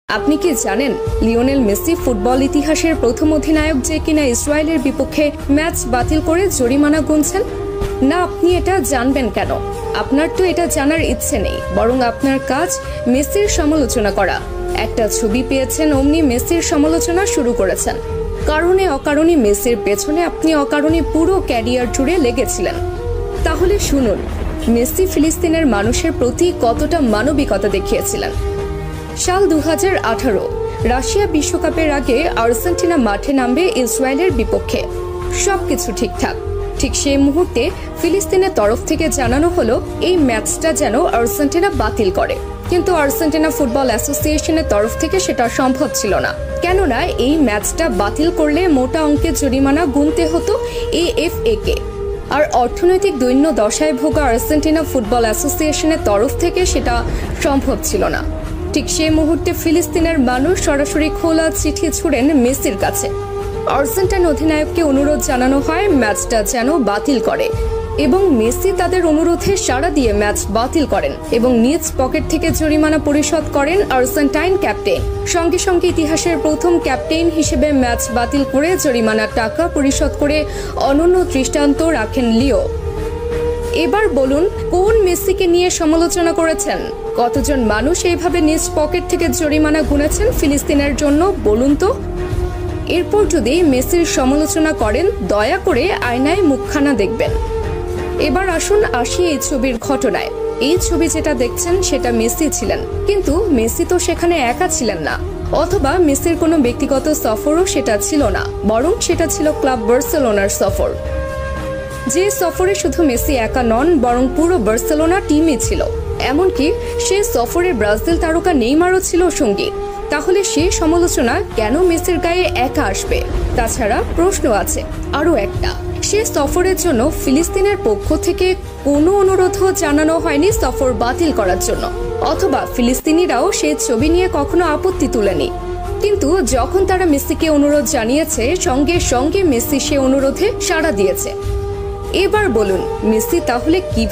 আপনি কি জানেন লিওনেল মেসি ফুটবল ইতিহাসের প্রথম অধিনায়ক যে কিনা ইসরায়েলের বিপক্ষে ম্যাচ বাতিল করে জরিমানা গুনছেন? না, আপনি এটা জানবেন কেন? আপনার তো এটা জানার ইচ্ছে নেই, বরং আপনার কাজ মেসির সমালোচনা করা। একটা ছবি পেয়েছেন, অমনি মেসির সমালোচনা শুরু করেছেন। কারণে অকারণে মেসির পেছনে আপনি অকারণে পুরো ক্যারিয়ার জুড়ে লেগেছিলেন। তাহলে শুনুন, মেসি ফিলিস্তিনের মানুষের প্রতি কতটা মানবিকতা দেখিয়েছিলেন। সাল 2018 রাশিয়া বিশ্বকাপের আগে আর্জেন্টিনা মাঠে নামবে ইসরায়েলের বিপক্ষে। সবকিছু ঠিকঠাক। ঠিক সেই মুহূর্তে ফিলিস্তিনের তরফ থেকে জানানো হলো এই ম্যাচটা যেন আর্জেন্টিনা বাতিল করে। কিন্তু আর্জেন্টিনা ফুটবল অ্যাসোসিয়েশনের তরফ থেকে সেটা সম্ভব ছিল না, কেননা এই ম্যাচটা বাতিল করলে মোটা অঙ্কের জরিমানা গুনতে হতো AFA কে। আর অর্থনৈতিক দৈন্য দশায় ভোগা আর্জেন্টিনা ফুটবল অ্যাসোসিয়েশনের তরফ থেকে সেটা সম্ভব ছিল না। ঠিক সেই মুহূর্তে ফিলিস্তিনের মানুষ সরাসরি খোলা চিঠি ছুড়েন মেসির কাছে। আর্জেন্টাইন অধিনায়ককে অনুরোধ জানানো হয় ম্যাচটা যেন বাতিল করে, এবং মেসি তাদের অনুরোধে সাড়া দিয়ে ম্যাচ বাতিল করেন এবং নিজ পকেট থেকে জরিমানা পরিশোধ করেন আর্জেন্টাইন ক্যাপ্টেন। সঙ্গে সঙ্গে ইতিহাসের প্রথম ক্যাপ্টেন হিসেবে ম্যাচ বাতিল করে জরিমানার টাকা পরিশোধ করে অনন্য দৃষ্টান্ত রাখেন লিও। এবার বলুন, কোন মেসিকে নিয়ে সমালোচনা করেছেন? কতজন মানুষ এইভাবে নিজ পকেট থেকে জরিমানা গুনেছেন ফিলিস্তিনের জন্য, বলুন তো? এরপর যদি মেসির সমালোচনা করেন, দয়া করে আয়নায় মুখখানা দেখবেন। এবার আসি এই ছবির ঘটনায়। এই ছবি যেটা দেখছেন সেটা মেসি ছিলেন, কিন্তু মেসি তো সেখানে একা ছিলেন না, অথবা মেসির কোনো ব্যক্তিগত সফরও সেটা ছিল না, বরং সেটা ছিল ক্লাব বার্সেলোনার সফর। যে সফরে শুধু মেসি একা নন, বরং পুরো বার্সেলোনা টিমই ছিল। এমনকি সে সফরে ব্রাজিল তারকা নেইমারও ছিল সঙ্গী। তাহলে সে সমালোচনা কেন মেসির গায়ে একা আসবে? তাছাড়া প্রশ্ন আছে আরও একটা, সে সফরের জন্য ফিলিস্তিনের পক্ষ থেকে কোনো অনুরোধও জানানো হয়নি সফর বাতিল করার জন্য, অথবা ফিলিস্তিনিরাও সে ছবি নিয়ে কখনো আপত্তি তুলেনি। কিন্তু যখন তারা মেসিকে অনুরোধ জানিয়েছে, সঙ্গে সঙ্গে মেসি সে অনুরোধে সাড়া দিয়েছে। এবার বলুন, মেসি তাহলে কি